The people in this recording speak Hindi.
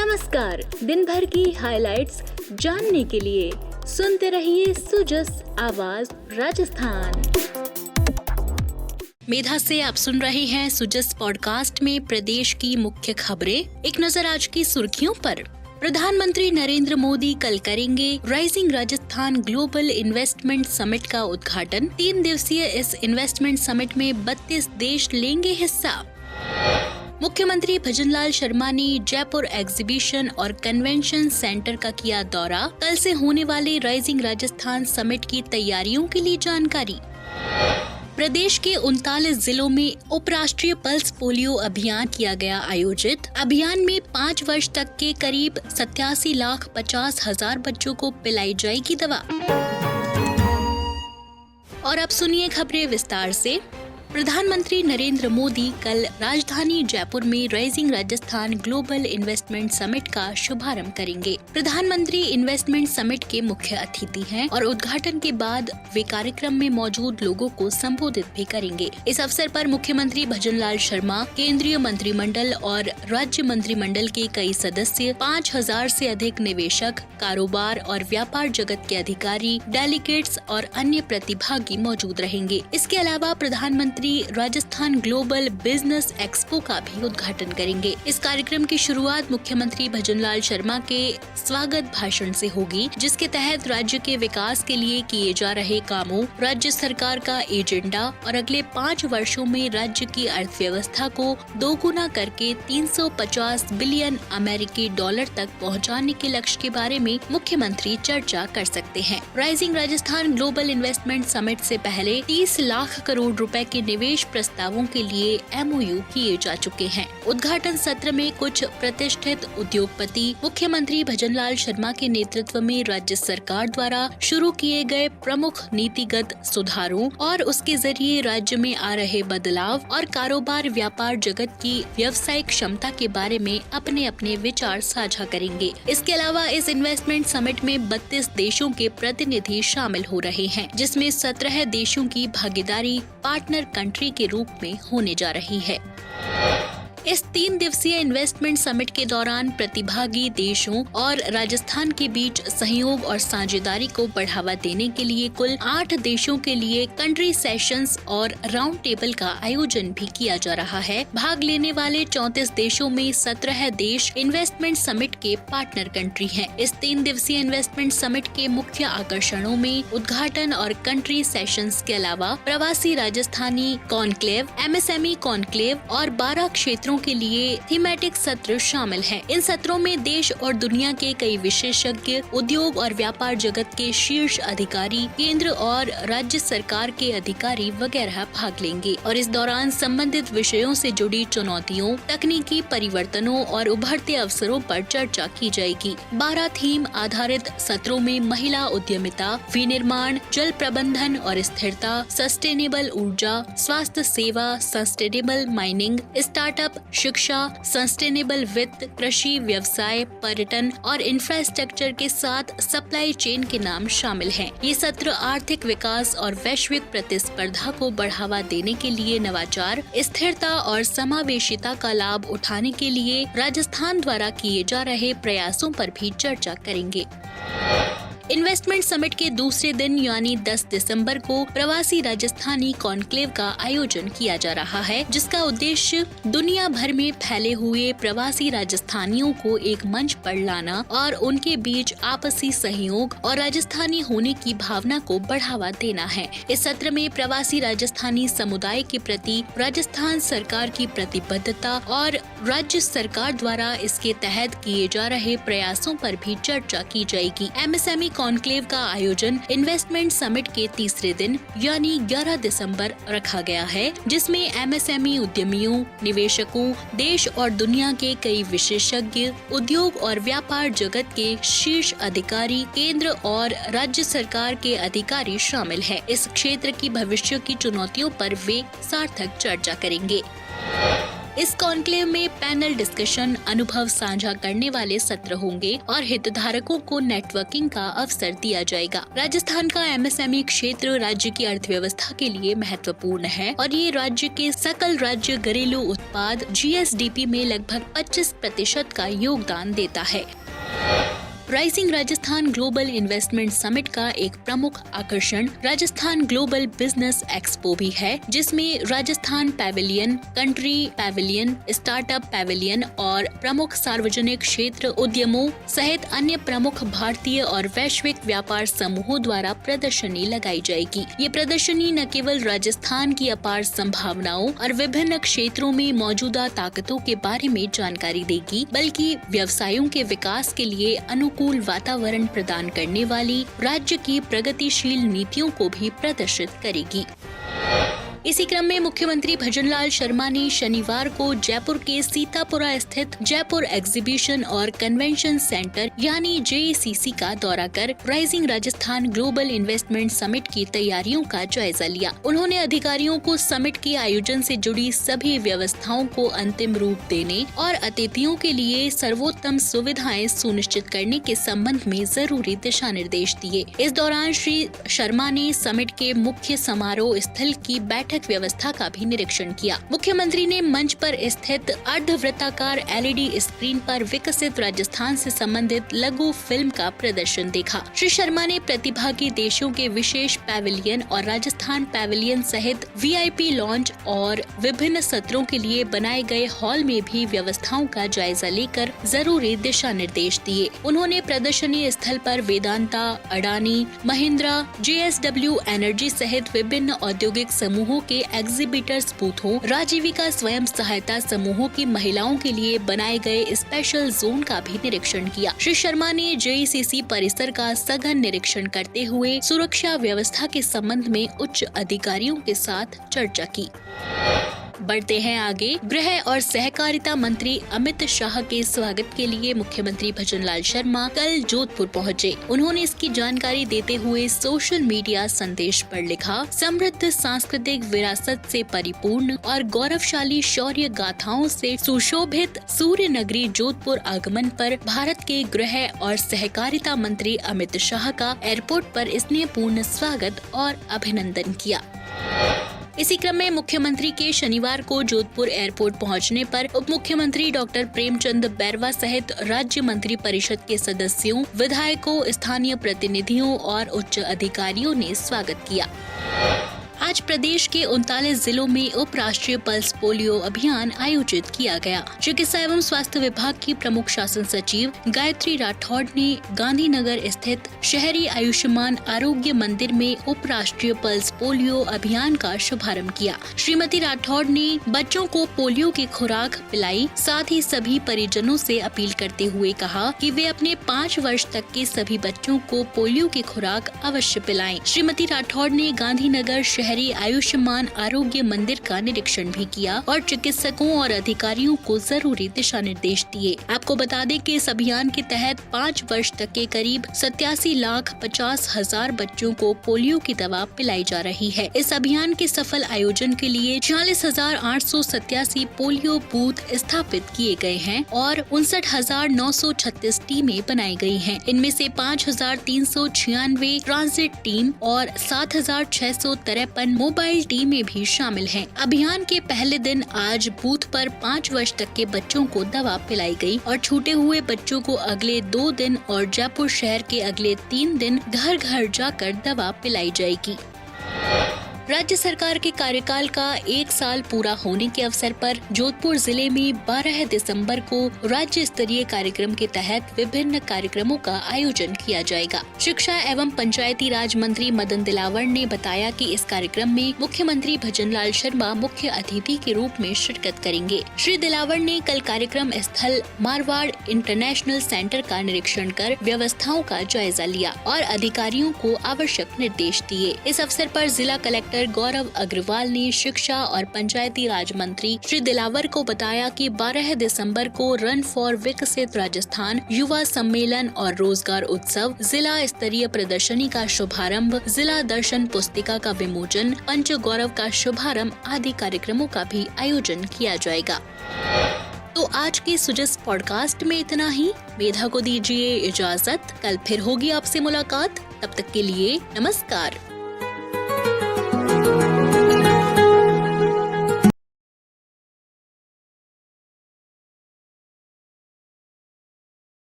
नमस्कार। दिन भर की हाइलाइट्स जानने के लिए सुनते रहिए सुजस आवाज राजस्थान। मेधा से आप सुन रहे हैं सुजस पॉडकास्ट में प्रदेश की मुख्य खबरें। एक नजर आज की सुर्खियों पर। प्रधानमंत्री नरेंद्र मोदी कल करेंगे rising Rajasthan global investment summit का उद्घाटन। 3 दिवसीय इस इन्वेस्टमेंट समिट में 32 देश लेंगे हिस्सा। मुख्यमंत्री भजनलाल शर्मा ने जयपुर एग्जीबिशन और कन्वेंशन सेंटर का किया दौरा। कल से होने वाले राइजिंग राजस्थान समिट की तैयारियों के लिए जानकारी। प्रदेश के 39 जिलों में उपराष्ट्रीय पल्स पोलियो अभियान किया गया आयोजित। अभियान में 5 वर्ष तक के करीब 87,50,000 बच्चों को पिलाई जाएगी दवा। और अब सुनिए खबरें विस्तार से। प्रधानमंत्री नरेंद्र मोदी कल राजधानी जयपुर में rising Rajasthan global investment summit का शुभारंभ करेंगे। प्रधानमंत्री इन्वेस्टमेंट समिट के मुख्य अतिथि हैं और उद्घाटन के बाद वे कार्यक्रम में मौजूद लोगों को संबोधित भी करेंगे। इस अवसर पर मुख्यमंत्री भजनलाल शर्मा, केंद्रीय मंत्रिमंडल और राज्य मंत्रिमंडल के कई सदस्य, 5,000 से अधिक निवेशक, कारोबार और व्यापार जगत के अधिकारी, डेलीगेट्स और अन्य प्रतिभागी मौजूद रहेंगे। इसके अलावा प्रधानमंत्री राजस्थान ग्लोबल बिजनेस एक्सपो का भी उद्घाटन करेंगे। इस कार्यक्रम की शुरुआत मुख्यमंत्री भजनलाल शर्मा के स्वागत भाषण से होगी, जिसके तहत राज्य के विकास के लिए किए जा रहे कामों, राज्य सरकार का एजेंडा और अगले 5 वर्षों में राज्य की अर्थव्यवस्था को दोगुना करके 350 बिलियन अमेरिकी डॉलर तक पहुंचाने के लक्ष्य के बारे में मुख्यमंत्री चर्चा कर सकते हैं। Rising Rajasthan global investment summit से पहले 30 लाख करोड़ रुपए के निवेश प्रस्तावों के लिए MOU किए जा चुके हैं। उद्घाटन सत्र में कुछ प्रतिष्ठित उद्योगपति मुख्यमंत्री भजनलाल शर्मा के नेतृत्व में राज्य सरकार द्वारा शुरू किए गए प्रमुख नीतिगत सुधारों और उसके जरिए राज्य में आ रहे बदलाव और कारोबार व्यापार जगत की व्यवसायिक क्षमता के बारे में अपने अपने विचार साझा करेंगे। इसके अलावा इस इन्वेस्टमेंट समिट में 32 देशों के प्रतिनिधि शामिल हो रहे हैं, जिसमें 17 देशों की भागीदारी पार्टनर कंट्री के रूप में होने जा रही है। इस 3 दिवसीय इन्वेस्टमेंट समिट के दौरान प्रतिभागी देशों और राजस्थान के बीच सहयोग और साझेदारी को बढ़ावा देने के लिए कुल 8 देशों के लिए कंट्री सेशंस और राउंड टेबल का आयोजन भी किया जा रहा है। भाग लेने वाले 34 देशों में 17 देश इन्वेस्टमेंट समिट के पार्टनर कंट्री हैं। इस 3 दिवसीय इन्वेस्टमेंट समिट के मुख्य आकर्षणों में उद्घाटन और कंट्री सेशंस के अलावा प्रवासी राजस्थानी कॉन्क्लेव, MSME कॉन्क्लेव और 12 क्षेत्रों के लिए थीमेटिक सत्र शामिल हैं। इन सत्रों में देश और दुनिया के कई विशेषज्ञ, उद्योग और व्यापार जगत के शीर्ष अधिकारी, केंद्र और राज्य सरकार के अधिकारी वगैरह भाग लेंगे और इस दौरान संबंधित विषयों से जुड़ी चुनौतियों, तकनीकी परिवर्तनों और उभरते अवसरों पर चर्चा की जाएगी। 12 थीम आधारित सत्रों में महिला उद्यमिता, विनिर्माण, जल प्रबंधन और स्थिरता, सस्टेनेबल ऊर्जा, स्वास्थ्य सेवा, सस्टेनेबल माइनिंग, स्टार्टअप, शिक्षा, सस्टेनेबल वित्त, कृषि, व्यवसाय, पर्यटन और इंफ्रास्ट्रक्चर के साथ सप्लाई चेन के नाम शामिल हैं। ये सत्र आर्थिक विकास और वैश्विक प्रतिस्पर्धा को बढ़ावा देने के लिए नवाचार, स्थिरता और समावेशिता का लाभ उठाने के लिए राजस्थान द्वारा किए जा रहे प्रयासों पर भी चर्चा करेंगे। इन्वेस्टमेंट समिट के दूसरे दिन यानी 10 दिसंबर को प्रवासी राजस्थानी कॉन्क्लेव का आयोजन किया जा रहा है, जिसका उद्देश्य दुनिया भर में फैले हुए प्रवासी राजस्थानियों को एक मंच पर लाना और उनके बीच आपसी सहयोग और राजस्थानी होने की भावना को बढ़ावा देना है। इस सत्र में प्रवासी राजस्थानी समुदाय के प्रति राजस्थान सरकार की प्रतिबद्धता और राज्य सरकार द्वारा इसके तहत किए जा रहे प्रयासों पर भी चर्चा की जाएगी। MSME कॉन्क्लेव का आयोजन इन्वेस्टमेंट समिट के तीसरे दिन यानी 11 दिसंबर रखा गया है, जिसमें MSME उद्यमियों, निवेशकों, देश और दुनिया के कई विशेषज्ञ, उद्योग और व्यापार जगत के शीर्ष अधिकारी, केंद्र और राज्य सरकार के अधिकारी शामिल हैं। इस क्षेत्र की भविष्य की चुनौतियों पर वे सार्थक चर्चा करेंगे। इस कॉन्क्लेव में पैनल डिस्कशन, अनुभव साझा करने वाले सत्र होंगे और हितधारकों को नेटवर्किंग का अवसर दिया जाएगा। राजस्थान का MSME क्षेत्र राज्य की अर्थव्यवस्था के लिए महत्वपूर्ण है और ये राज्य के सकल राज्य घरेलू उत्पाद GSDP में लगभग 25% का योगदान देता है। Rising Rajasthan global investment summit का एक प्रमुख आकर्षण राजस्थान ग्लोबल बिजनेस एक्सपो भी है, जिसमें Rajasthan pavilion, country pavilion, startup pavilion और प्रमुख सार्वजनिक क्षेत्र उद्यमों सहित अन्य प्रमुख भारतीय और वैश्विक व्यापार समूहों द्वारा प्रदर्शनी लगाई जाएगी। ये प्रदर्शनी न केवल राजस्थान की अपार संभावनाओं और विभिन्न क्षेत्रों में मौजूदा ताकतों के बारे में जानकारी देगी, बल्कि व्यवसायों के विकास के लिए अनुकूल वातावरण प्रदान करने वाली राज्य की प्रगतिशील नीतियों को भी प्रदर्शित करेगी। इसी क्रम में मुख्यमंत्री भजनलाल शर्मा ने शनिवार को जयपुर के सीतापुरा स्थित जयपुर एग्जीबिशन और कन्वेंशन सेंटर यानी JECC का दौरा कर rising Rajasthan global investment summit की तैयारियों का जायजा लिया। उन्होंने अधिकारियों को समिट के आयोजन से जुड़ी सभी व्यवस्थाओं को अंतिम रूप देने और अतिथियों के लिए सर्वोत्तम सुविधाएं सुनिश्चित करने के संबंध में जरूरी दिशा निर्देश दिए। इस दौरान श्री शर्मा ने समिट के मुख्य समारोह स्थल की बैठक व्यवस्था का भी निरीक्षण किया। मुख्यमंत्री ने मंच पर स्थित अर्धवृत्ताकार LED स्क्रीन पर विकसित राजस्थान से संबंधित लघु फिल्म का प्रदर्शन देखा। श्री शर्मा ने प्रतिभागी देशों के विशेष पैविलियन और राजस्थान पैविलियन सहित VIP लॉन्च और विभिन्न सत्रों के लिए बनाए गए हॉल में भी व्यवस्थाओं का जायजा लेकर जरूरी दिशा निर्देश दिए। उन्होंने प्रदर्शनी स्थल पर वेदांता, अडानी, महिंद्रा, JSW एनर्जी सहित विभिन्न औद्योगिक समूहों के एग्जीबिटर्स बूथों, राजीविका स्वयं सहायता समूहों की महिलाओं के लिए बनाए गए स्पेशल जोन का भी निरीक्षण किया। श्री शर्मा ने JECC परिसर का सघन निरीक्षण करते हुए सुरक्षा व्यवस्था के संबंध में उच्च अधिकारियों के साथ चर्चा की। बढ़ते हैं आगे। गृह और सहकारिता मंत्री अमित शाह के स्वागत के लिए मुख्यमंत्री भजनलाल शर्मा कल जोधपुर पहुंचे। उन्होंने इसकी जानकारी देते हुए सोशल मीडिया संदेश पर लिखा, समृद्ध सांस्कृतिक विरासत से परिपूर्ण और गौरवशाली शौर्य गाथाओं से सुशोभित सूर्य नगरी जोधपुर आगमन पर भारत के गृह और सहकारिता मंत्री अमित शाह का एयरपोर्ट पर स्नेहपूर्ण स्वागत और अभिनंदन किया। इसी क्रम में मुख्यमंत्री के शनिवार को जोधपुर एयरपोर्ट पहुंचने पर उप मुख्यमंत्री डॉक्टर प्रेमचंद बैरवा सहित राज्य मंत्री परिषद के सदस्यों, विधायकों, स्थानीय प्रतिनिधियों और उच्च अधिकारियों ने स्वागत किया। आज प्रदेश के 39 जिलों में उप राष्ट्रीय पल्स पोलियो अभियान आयोजित किया गया। चिकित्सा एवं स्वास्थ्य विभाग की प्रमुख शासन सचिव गायत्री राठौड़ ने गांधीनगर स्थित शहरी आयुष्मान आरोग्य मंदिर में उप राष्ट्रीय पल्स पोलियो अभियान का शुभारंभ किया। श्रीमती राठौड़ ने बच्चों को पोलियो की खुराक पिलाई, साथ ही सभी परिजनों से अपील करते हुए कहा कि वे अपने 5 वर्ष तक के सभी बच्चों को पोलियो की खुराक अवश्य पिलाएं। श्रीमती राठौड़ ने गांधीनगर शहरी आयुष्मान आरोग्य मंदिर का निरीक्षण भी किया और चिकित्सकों और अधिकारियों को जरूरी दिशा निर्देश दिए। आपको बता दें कि इस अभियान के तहत 5 वर्ष तक के करीब 87,50,000 बच्चों को पोलियो की दवा पिलाई जा रही है। इस अभियान के सफल आयोजन के लिए 46,887 पोलियो बूथ स्थापित किए गए हैं और 59,936 टीमें बनाई गई हैं। इनमें से 5,396 ट्रांजिट टीम और 7,653 मोबाइल टीमें भी शामिल हैं। अभियान के पहले दिन आज बूथ पर 5 वर्ष तक के बच्चों को दवा पिलाई गई और छूटे हुए बच्चों को अगले 2 दिन और जयपुर शहर के अगले 3 दिन घर घर जाकर दवा पिलाई जाएगी। राज्य सरकार के कार्यकाल का 1 साल पूरा होने के अवसर पर जोधपुर जिले में 12 दिसंबर को राज्य स्तरीय कार्यक्रम के तहत विभिन्न कार्यक्रमों का आयोजन किया जाएगा। शिक्षा एवं पंचायती राज मंत्री मदन दिलावर ने बताया कि इस कार्यक्रम में मुख्यमंत्री भजनलाल शर्मा मुख्य अतिथि के रूप में शिरकत करेंगे। श्री दिलावर ने कल कार्यक्रम स्थल मारवाड़ इंटरनेशनल सेंटर का निरीक्षण कर व्यवस्थाओं का जायजा लिया और अधिकारियों को आवश्यक निर्देश दिए। इस अवसर पर जिला कलेक्टर डॉक्टर गौरव अग्रवाल ने शिक्षा और पंचायती राज मंत्री श्री दिलावर को बताया कि 12 दिसंबर को रन फॉर विकसित राजस्थान, युवा सम्मेलन और रोजगार उत्सव, जिला स्तरीय प्रदर्शनी का शुभारंभ, जिला दर्शन पुस्तिका का विमोचन, पंच गौरव का शुभारंभ आदि कार्यक्रमों का भी आयोजन किया जाएगा। तो आज के सुजस पॉडकास्ट में इतना ही। मेधा को दीजिए इजाजत। कल फिर होगी आपसे मुलाकात। तब तक के लिए नमस्कार।